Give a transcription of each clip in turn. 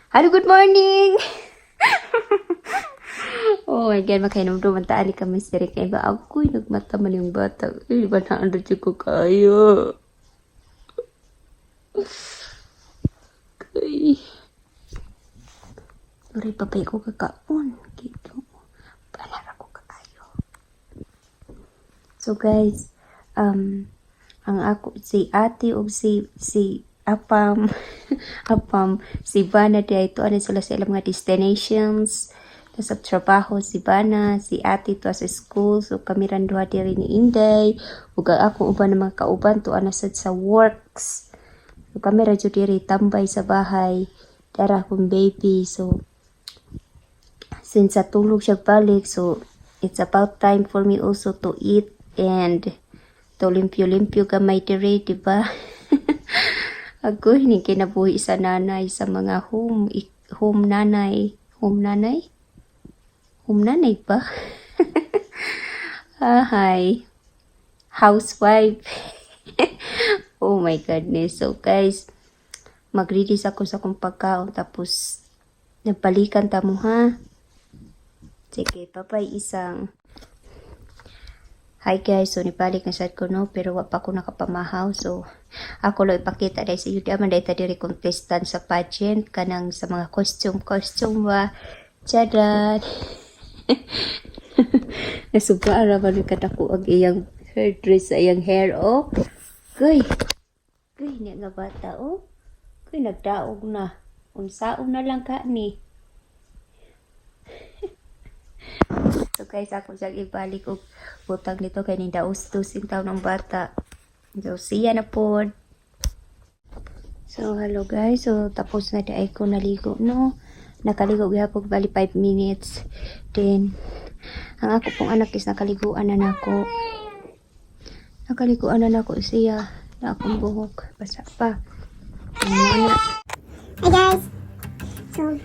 Hello, good morning! Oh my God, makainom-duman taali ka, Mr. Kaya ba ako'y nagmata man yung bata. Di ba naandun siya ko kayo? Kay... Uray, papay ko kakaon. Gito. Palara ko kakayo. So guys, ang ako, si ate o si Apam, Apam, si Bana dito, ano sila sa ilang mga destinations. Sa trabaho si Bana, si ate to sa school, so kami ran duha diri ni Inday, ug ako uban ng mga kauban to ana sad sa works. So kami ra jud diri tambay sa bahay, dara akong baby, so since sa tulog siya balik, so it's about time for me also to eat and to limpyo-limpyo gamay diri, diba? Ako hindi kinabuhi sa nanay sa mga home nanay ba? Hi. Housewife. Oh my goodness. So guys, mag-release ako sa kong pagkaon tapos nabalikan ta mo ha. Sige, papay isang. Hi guys, so nibalik na sad ko no, pero wa pa ko nakapamahaw. So ako lo ipakita dahil sa yuda man dahil ta diri contestant sa pageant kanang sa mga costume ba. Charan. Nasuba araban ni kadako ang iyang hairdress sa iyang hair oh. Goy niya nga bata oh. Goy nagdaog na. Unsaon na lang ka ni. So guys, ako siyang ibalik og butang nito kay nindaus-tusin taon ng bata. So siya na po. So hello guys, so tapos na di ay ko naligo no. Nakaligo gihapon bali 5 minutes. Then ang ako pong anak is nakaliguan na nako. Nakaliguan na nako siya. Na akong buhok basa pa. Hi guys. So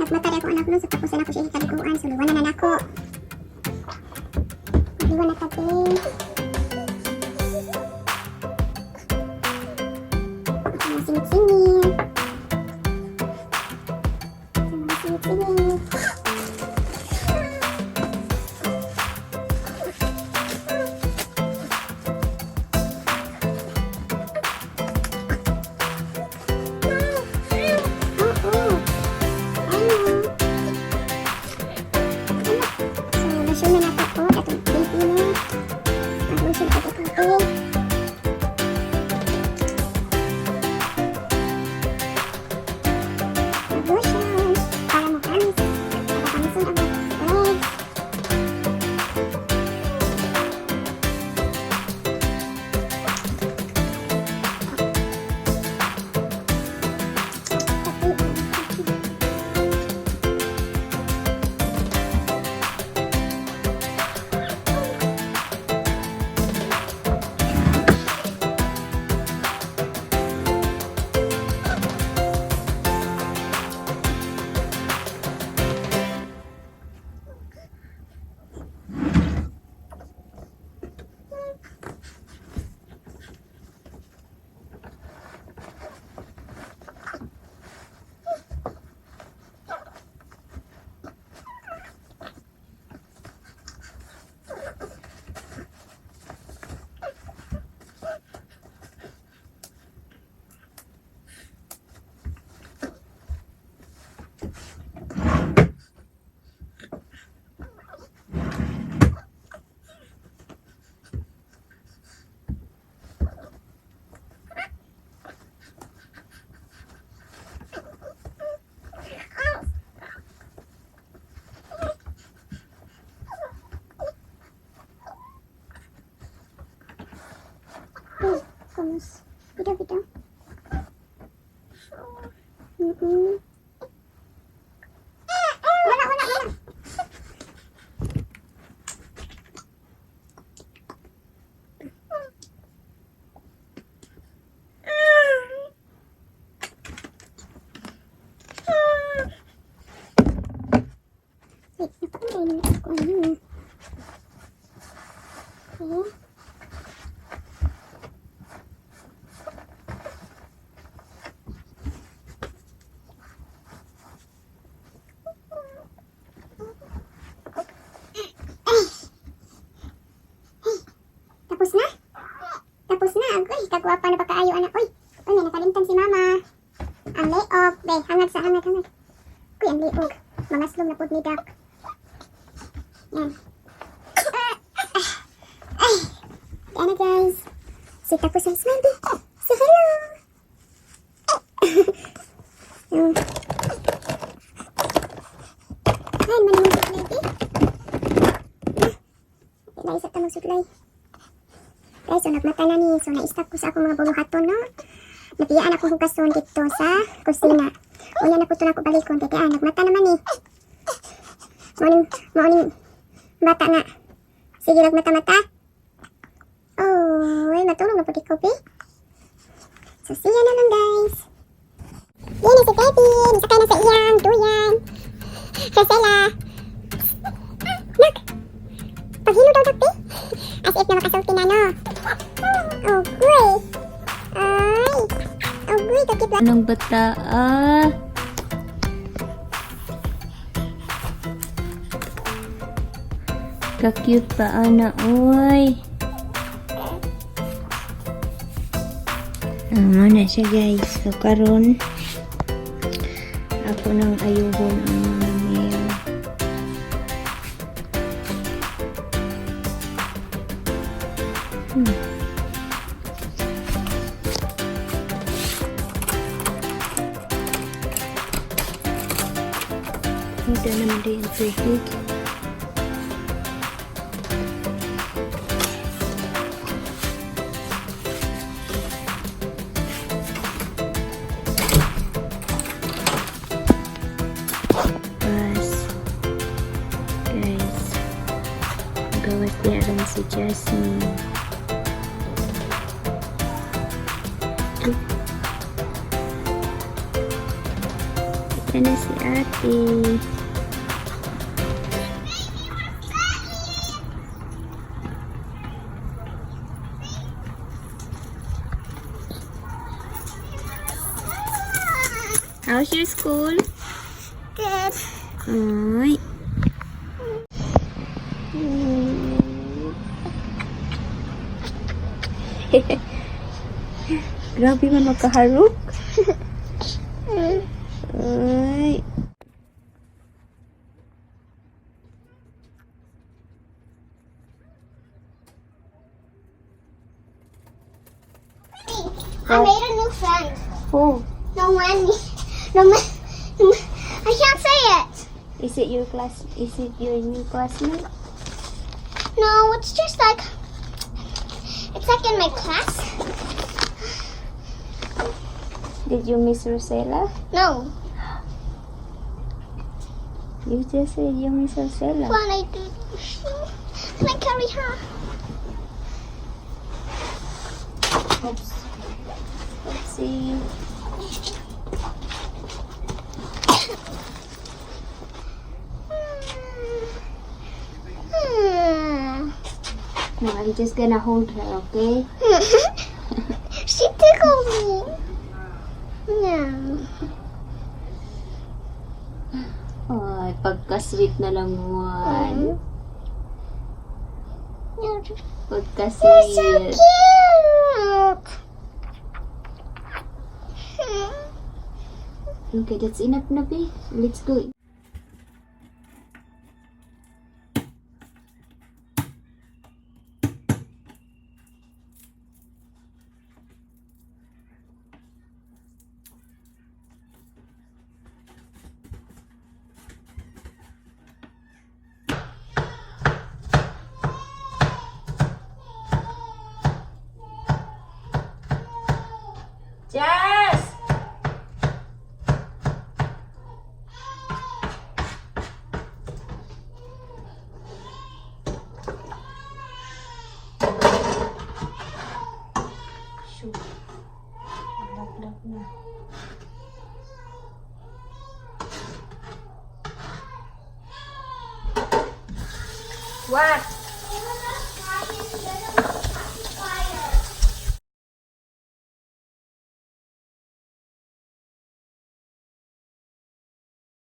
nagmatari ako anak no, so tapos na ako siya ikaliguan, so luwan na nako. Luwan na kati. Singit-singit. Singit-singit. Vamos. Video. Wala. Wait, napakain na ako ano. Okay. gwapa na pagkaayo anak. Uy, may nakalimtan si mama. Ang layoff. Be, hangad sa hangad. Uy, ang liog. Mangaslong na pod ni Doc. Yan. Yan na guys. So tapos ang smile be. So hello. Ay, manimong suklay be. Ilay sa tamang suklay. Guys, so nagmata na ni. So na-stack ko sa akong mga buluhaton, no? Napiyaan akong hugason dito sa kusina. Uya na po ito na ako balikon. Kaya nagmata naman eh. Morning bata nga. Sige, nagmata-mata. Oh, ay, matulog na po di kopi. So, see you na lang guys. Yan na si Baby. Nasakay na sa iyang duyan. Rosella. Nak! Paghilo daw dokti. As if na makasulti na, no? Oh, great. Ay. Oh, great. Okay, black. Anong bata, ah? Ka-cute pa, ana, oy. Na siya, guys. So, karon ako nang ayuhon ang mga mail. Ito naman din ang tubig. Gawas niya rin si Jasmine. Ito na si ate. How's your school? Good. Ay. Grabe man magkaharok. Ay. I made a new friend. Oh, No man. No man. I can't say it. is it your class? Is it your new classmate? No, it's just like, it's like in my class. Did you miss Rosella? No. You just said you miss Rosella. When I do, can I carry her? Oops. Oopsie. No, I'm just gonna hold her, okay? She tickled me. No. Ay, pagka-sweet na lang one. You're so Pagka-sweet. cute. Okay, that's enough na, be. Let's go. Jess! Shoot. Lag na. What?